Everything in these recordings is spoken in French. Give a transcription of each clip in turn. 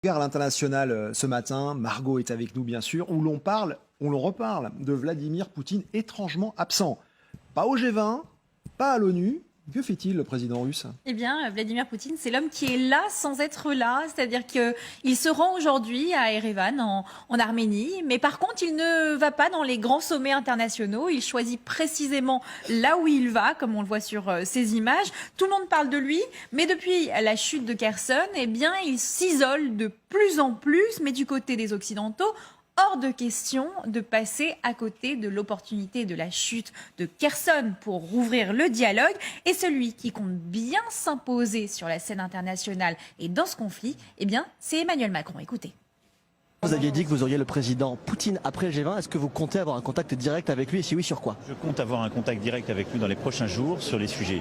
À l'international ce matin, Margot est avec nous bien sûr, où l'on reparle de Vladimir Poutine étrangement absent. Pas au G20, pas à l'ONU. Que fait-il le président russe? Eh bien, Vladimir Poutine, c'est l'homme qui est là sans être là. C'est-à-dire qu'il se rend aujourd'hui à Erevan, en Arménie. Mais par contre, il ne va pas dans les grands sommets internationaux. Il choisit précisément là où il va, comme on le voit sur ces images. Tout le monde parle de lui. Mais depuis la chute de Kherson, eh bien, il s'isole de plus en plus. Mais du côté des Occidentaux, hors de question de passer à côté de l'opportunité de la chute de Kherson pour rouvrir le dialogue. Et celui qui compte bien s'imposer sur la scène internationale et dans ce conflit, eh bien, c'est Emmanuel Macron. Écoutez. Vous aviez dit que vous auriez le président Poutine après le G20. Est-ce que vous comptez avoir un contact direct avec lui et si oui, sur quoi? Je compte avoir un contact direct avec lui dans les prochains jours sur les sujets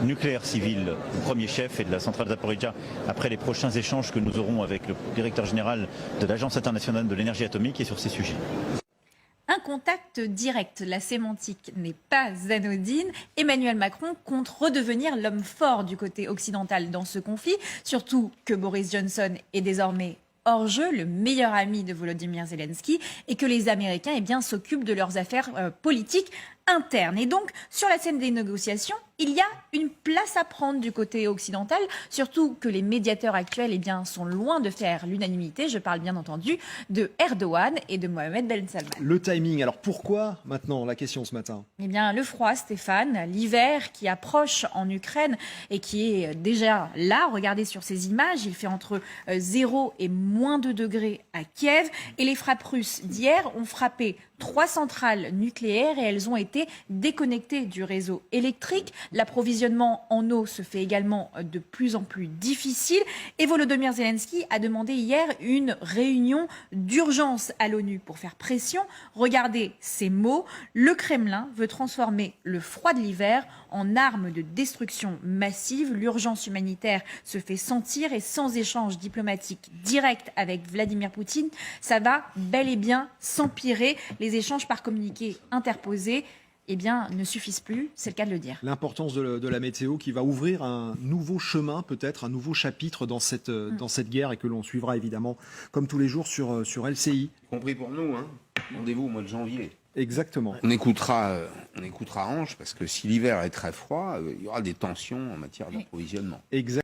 nucléaires civils du premier chef et de la centrale Zaporijia après les prochains échanges que nous aurons avec le directeur général de l'Agence internationale de l'énergie atomique et sur ces sujets. Un contact direct, la sémantique n'est pas anodine. Emmanuel Macron compte redevenir l'homme fort du côté occidental dans ce conflit, surtout que Boris Johnson est désormais hors jeu, le meilleur ami de Volodymyr Zelensky, et que les Américains s'occupent de leurs affaires politiques internes. Et donc, sur la scène des négociations, il y a une place à prendre du côté occidental, surtout que les médiateurs actuels sont loin de faire l'unanimité. Je parle bien entendu de Erdogan et de Mohamed Ben Salman. Le timing, alors pourquoi maintenant la question ce matin? Eh bien, le froid, Stéphane, l'hiver qui approche en Ukraine et qui est déjà là. Regardez sur ces images, il fait entre 0 et moins 2 degrés à Kiev. Et les frappes russes d'hier ont frappé 3 centrales nucléaires et elles ont été déconnectées du réseau électrique. L'approvisionnement en eau se fait également de plus en plus difficile. Et Volodymyr Zelensky a demandé hier une réunion d'urgence à l'ONU pour faire pression. Regardez ces mots. Le Kremlin veut transformer le froid de l'hiver en arme de destruction massive. L'urgence humanitaire se fait sentir et sans échange diplomatique direct avec Vladimir Poutine, ça va bel et bien s'empirer. Les échanges par communiqué interposés ne suffisent plus, c'est le cas de le dire. L'importance de la météo qui va ouvrir un nouveau chemin, peut-être un nouveau chapitre dans cette guerre et que l'on suivra évidemment comme tous les jours sur LCI. Y compris pour nous, hein. Rendez-vous au mois de janvier. Exactement. On écoutera Ange parce que si l'hiver est très froid, il y aura des tensions en matière d'approvisionnement.